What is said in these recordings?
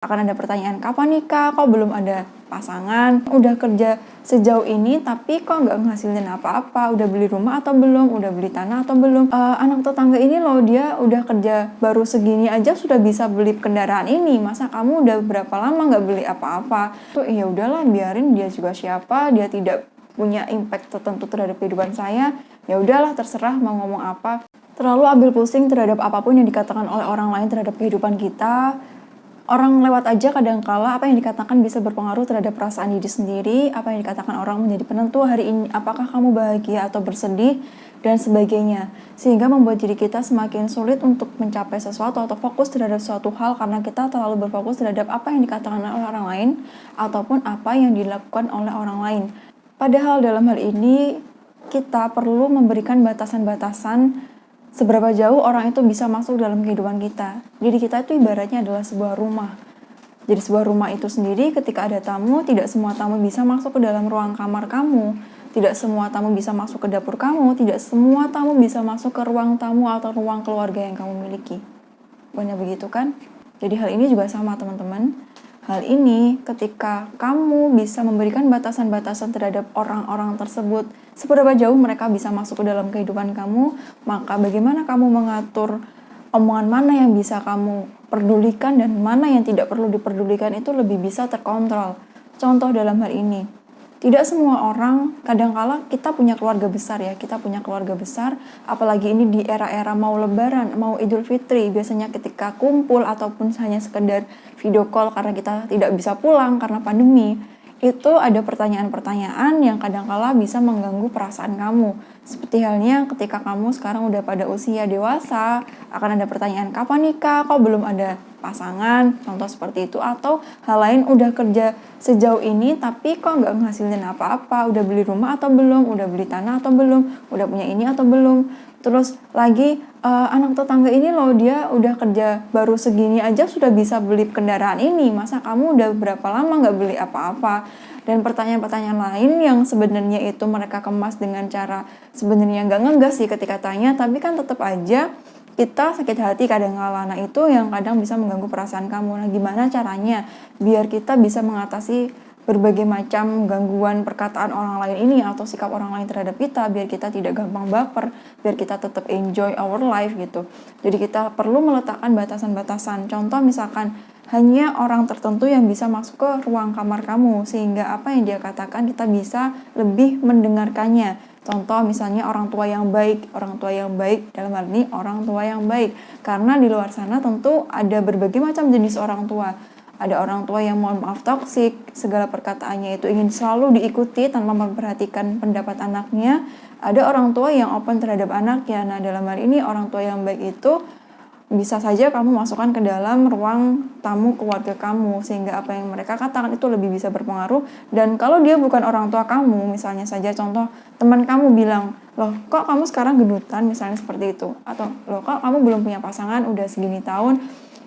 Akan ada pertanyaan, kapan nikah? Kok belum ada pasangan? Udah kerja sejauh ini tapi kok nggak ngasilin apa-apa? Udah beli rumah atau belum? Udah beli tanah atau belum? Anak tetangga ini loh, dia udah kerja baru segini aja sudah bisa beli kendaraan ini. Masa kamu udah berapa lama nggak beli apa-apa? Tuh ya udahlah, biarin, dia juga siapa, dia tidak punya impact tertentu terhadap kehidupan saya. Ya udahlah, terserah mau ngomong apa. Terlalu ambil pusing terhadap apapun yang dikatakan oleh orang lain terhadap kehidupan kita. Orang lewat aja kadangkala apa yang dikatakan bisa berpengaruh terhadap perasaan diri sendiri, apa yang dikatakan orang menjadi penentu hari ini, apakah kamu bahagia atau bersedih, dan sebagainya. Sehingga membuat diri kita semakin sulit untuk mencapai sesuatu atau fokus terhadap suatu hal karena kita terlalu berfokus terhadap apa yang dikatakan oleh orang lain ataupun apa yang dilakukan oleh orang lain. Padahal dalam hal ini kita perlu memberikan batasan-batasan seberapa jauh orang itu bisa masuk dalam kehidupan kita. Diri kita itu ibaratnya adalah sebuah rumah. Jadi sebuah rumah itu sendiri ketika ada tamu, tidak semua tamu bisa masuk ke dalam ruang kamar kamu. Tidak semua tamu bisa masuk ke dapur kamu. Tidak semua tamu bisa masuk ke ruang tamu atau ruang keluarga yang kamu miliki. Bukannya begitu kan? Jadi hal ini juga sama teman-teman. Hal ini ketika kamu bisa memberikan batasan-batasan terhadap orang-orang tersebut, seberapa jauh mereka bisa masuk ke dalam kehidupan kamu, maka bagaimana kamu mengatur omongan mana yang bisa kamu pedulikan dan mana yang tidak perlu diperdulikan itu lebih bisa terkontrol. Contoh dalam hal ini, tidak semua orang, kadangkala kita punya keluarga besar ya, apalagi ini di era-era mau lebaran, mau Idul Fitri, biasanya ketika kumpul ataupun hanya sekedar video call karena kita tidak bisa pulang karena pandemi, itu ada pertanyaan-pertanyaan yang kadangkala bisa mengganggu perasaan kamu. Seperti halnya ketika kamu sekarang udah pada usia dewasa, akan ada pertanyaan, kapan nikah? Kok belum ada pasangan? Contoh seperti itu. Atau hal lain, udah kerja sejauh ini tapi kok nggak ngasilin apa-apa? Udah beli rumah atau belum? Udah beli tanah atau belum? Udah punya ini atau belum? Terus lagi, anak tetangga ini loh, dia udah kerja baru segini aja sudah bisa beli kendaraan ini. Masa kamu udah berapa lama nggak beli apa-apa? Dan pertanyaan-pertanyaan lain yang sebenarnya itu mereka kemas dengan cara sebenarnya nggak ngegas sih ketika tanya, tapi kan tetap aja kita sakit hati kadang-kala. Nah itu yang kadang bisa mengganggu perasaan kamu. Nah gimana caranya biar kita bisa mengatasi berbagai macam gangguan perkataan orang lain ini atau sikap orang lain terhadap kita, biar kita tidak gampang baper, biar kita tetap enjoy our life gitu. Jadi kita perlu meletakkan batasan-batasan. Contoh misalkan hanya orang tertentu yang bisa masuk ke ruang kamar kamu, sehingga apa yang dia katakan kita bisa lebih mendengarkannya. Contoh misalnya orang tua yang baik dalam hal ini orang tua yang baik. Karena di luar sana tentu ada berbagai macam jenis orang tua. Ada orang tua yang mohon maaf toksik, segala perkataannya itu ingin selalu diikuti tanpa memperhatikan pendapat anaknya. Ada orang tua yang open terhadap anaknya. Nah dalam hal ini orang tua yang baik itu bisa saja kamu masukkan ke dalam ruang tamu keluarga kamu, sehingga apa yang mereka katakan itu lebih bisa berpengaruh. Dan kalau dia bukan orang tua kamu, misalnya saja contoh teman kamu bilang, loh kok kamu sekarang gendutan, misalnya seperti itu, atau loh kok kamu belum punya pasangan udah segini tahun.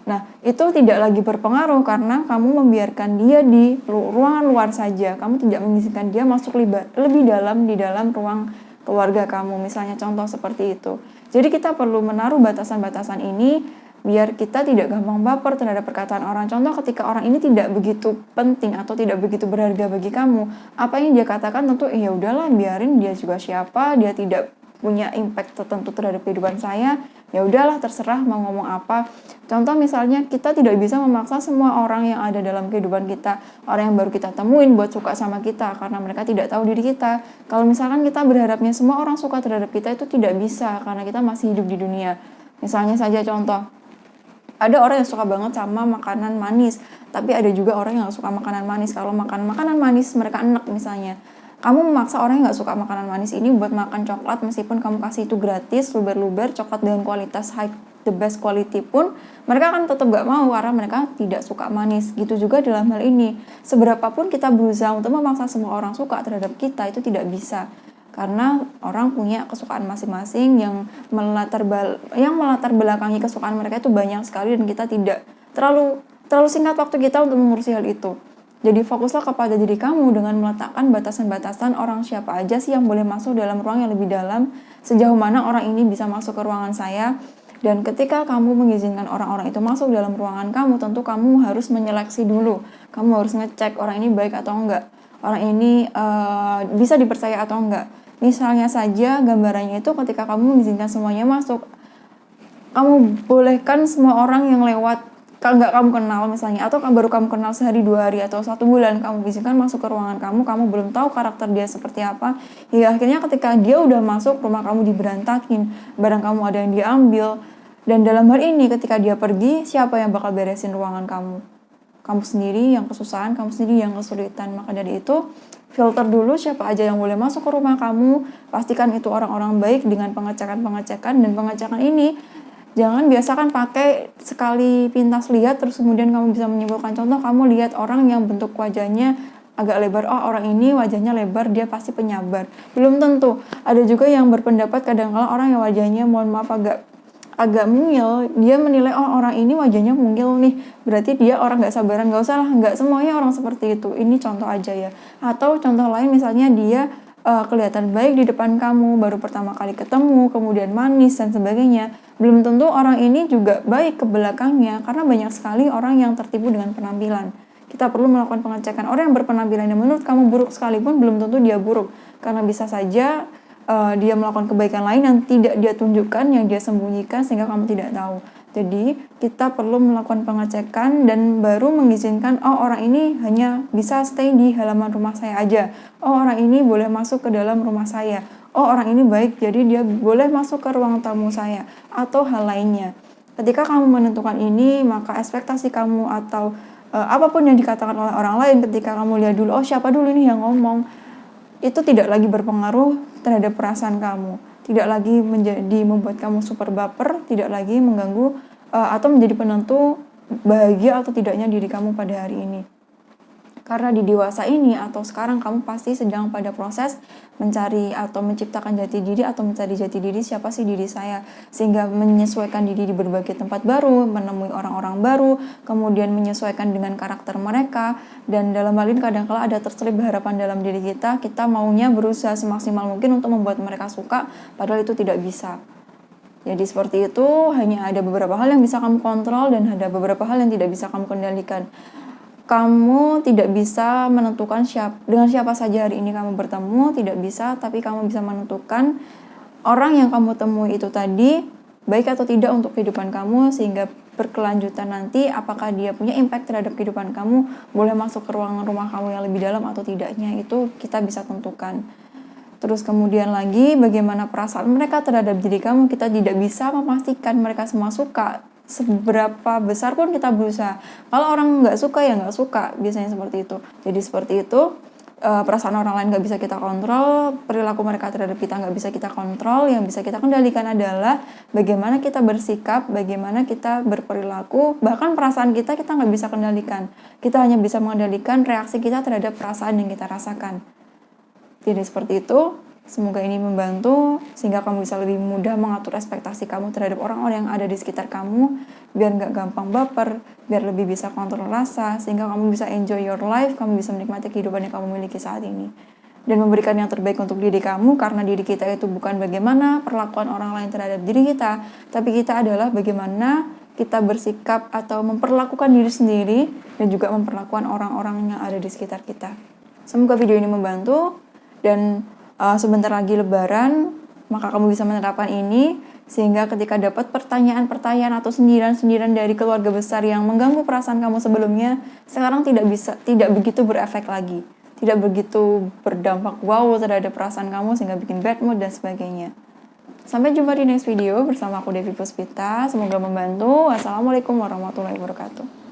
Nah itu tidak lagi berpengaruh karena kamu membiarkan dia di ruangan luar saja, kamu tidak mengizinkan dia masuk lebih dalam di dalam ruang keluarga kamu, misalnya contoh seperti itu. Jadi kita perlu menaruh batasan-batasan ini biar kita tidak gampang baper terhadap perkataan orang. Contoh ketika orang ini tidak begitu penting atau tidak begitu berharga bagi kamu, apa yang dia katakan tentu ya udahlah, biarin, dia juga siapa, dia tidak punya impact tertentu terhadap kehidupan saya. Ya udahlah, terserah mau ngomong apa. Contoh misalnya kita tidak bisa memaksa semua orang yang ada dalam kehidupan kita, orang yang baru kita temuin buat suka sama kita karena mereka tidak tahu diri kita. Kalau misalkan kita berharapnya semua orang suka terhadap kita, itu tidak bisa karena kita masih hidup di dunia. Misalnya saja contoh, ada orang yang suka banget sama makanan manis, tapi ada juga orang yang gak suka makanan manis. Kalau makan makanan manis mereka enak misalnya, kamu memaksa orang yang gak suka makanan manis ini buat makan coklat, meskipun kamu kasih itu gratis, luber-luber, coklat dengan kualitas high, the best quality pun, mereka kan tetap gak mau karena mereka tidak suka manis. Gitu juga dalam hal ini, seberapapun kita berusaha untuk memaksa semua orang suka terhadap kita, itu tidak bisa. Karena orang punya kesukaan masing-masing yang melatar belakangi kesukaan mereka itu banyak sekali, dan kita tidak terlalu singkat waktu kita untuk mengurusi hal itu. Jadi fokuslah kepada diri kamu dengan meletakkan batasan-batasan orang siapa aja sih yang boleh masuk dalam ruang yang lebih dalam, sejauh mana orang ini bisa masuk ke ruangan saya, Dan ketika kamu mengizinkan orang-orang itu masuk dalam ruangan kamu, tentu kamu harus menyeleksi dulu. Kamu harus ngecek orang ini baik atau enggak, orang ini bisa dipercaya atau enggak. Misalnya saja gambarannya itu ketika kamu mengizinkan semuanya masuk, kamu bolehkan semua orang yang lewat nggak kamu kenal misalnya, atau baru kamu kenal sehari 2 hari atau 1 bulan, kamu izinkan masuk ke ruangan kamu belum tahu karakter dia seperti apa, hingga akhirnya ketika dia udah masuk, rumah kamu diberantakin, barang kamu ada yang diambil, dan dalam hal ini ketika dia pergi, siapa yang bakal beresin ruangan kamu? Kamu sendiri yang kesusahan, kamu sendiri yang kesulitan. Maka dari itu, filter dulu siapa aja yang boleh masuk ke rumah kamu, pastikan itu orang-orang baik dengan pengecekan-pengecekan, dan pengecekan ini jangan biasakan pakai sekali pintas lihat terus kemudian kamu bisa menyimpulkan. Contoh, kamu lihat orang yang bentuk wajahnya agak lebar, oh orang ini wajahnya lebar, dia pasti penyabar. Belum tentu. Ada juga yang berpendapat kadang-kala orang yang wajahnya mohon maaf agak mungil, dia menilai oh orang ini wajahnya mungil nih, berarti dia orang gak sabaran. Gak usah lah, gak semuanya orang seperti itu. Ini contoh aja ya. Atau contoh lain misalnya dia kelihatan baik di depan kamu, baru pertama kali ketemu, kemudian manis dan sebagainya. Belum tentu orang ini juga baik ke belakangnya, karena banyak sekali orang yang tertipu dengan penampilan. Kita perlu melakukan pengecekan. Orang yang berpenampilan yang menurut kamu buruk sekalipun, belum tentu dia buruk, karena bisa saja dia melakukan kebaikan lain yang tidak dia tunjukkan, yang dia sembunyikan sehingga kamu tidak tahu. Jadi kita perlu melakukan pengecekan dan baru mengizinkan, oh orang ini hanya bisa stay di halaman rumah saya aja, oh orang ini boleh masuk ke dalam rumah saya, oh orang ini baik jadi dia boleh masuk ke ruang tamu saya, atau hal lainnya. Ketika kamu menentukan ini, maka ekspektasi kamu atau apapun yang dikatakan oleh orang lain, ketika kamu lihat dulu, oh siapa dulu ini yang ngomong, itu tidak lagi berpengaruh terhadap perasaan kamu, tidak lagi membuat kamu super baper, tidak lagi mengganggu atau menjadi penentu bahagia atau tidaknya diri kamu pada hari ini. Karena di dewasa ini atau sekarang kamu pasti sedang pada proses mencari atau menciptakan jati diri atau mencari jati diri, siapa sih diri saya, sehingga menyesuaikan diri di berbagai tempat baru, menemui orang-orang baru, kemudian menyesuaikan dengan karakter mereka. Dan dalam hal ini kadang-kala ada terselip harapan dalam diri kita maunya berusaha semaksimal mungkin untuk membuat mereka suka, padahal itu tidak bisa. Jadi seperti itu, hanya ada beberapa hal yang bisa kamu kontrol dan ada beberapa hal yang tidak bisa kamu kendalikan. Kamu tidak bisa menentukan dengan siapa saja hari ini kamu bertemu, tidak bisa, tapi kamu bisa menentukan orang yang kamu temui itu tadi baik atau tidak untuk kehidupan kamu, sehingga berkelanjutan nanti apakah dia punya impact terhadap kehidupan kamu, boleh masuk ke ruangan rumah kamu yang lebih dalam atau tidaknya, itu kita bisa tentukan. Terus kemudian lagi, bagaimana perasaan mereka terhadap diri kamu, kita tidak bisa memastikan mereka semua suka. Seberapa besar pun kita berusaha, kalau orang nggak suka ya nggak suka, biasanya seperti itu. Jadi seperti itu, perasaan orang lain nggak bisa kita kontrol, perilaku mereka terhadap kita nggak bisa kita kontrol. Yang bisa kita kendalikan adalah bagaimana kita bersikap, bagaimana kita berperilaku. Bahkan perasaan kita nggak bisa kendalikan, kita hanya bisa mengendalikan reaksi kita terhadap perasaan yang kita rasakan. Jadi seperti itu. Semoga ini membantu sehingga kamu bisa lebih mudah mengatur ekspektasi kamu terhadap orang-orang yang ada di sekitar kamu, biar nggak gampang baper, biar lebih bisa kontrol rasa, sehingga kamu bisa enjoy your life, kamu bisa menikmati kehidupan yang kamu miliki saat ini. Dan memberikan yang terbaik untuk diri kamu, karena diri kita itu bukan bagaimana perlakuan orang lain terhadap diri kita, tapi kita adalah bagaimana kita bersikap atau memperlakukan diri sendiri dan juga memperlakukan orang-orang yang ada di sekitar kita. Semoga video ini membantu dan sebentar lagi Lebaran, maka kamu bisa menerapkan ini sehingga ketika dapat pertanyaan-pertanyaan atau sindiran-sindiran dari keluarga besar yang mengganggu perasaan kamu sebelumnya, sekarang tidak begitu berefek lagi, tidak begitu berdampak wow terhadap perasaan kamu sehingga bikin bad mood dan sebagainya. Sampai jumpa di next video bersama aku Devi Puspita, semoga membantu. Wassalamualaikum warahmatullahi wabarakatuh.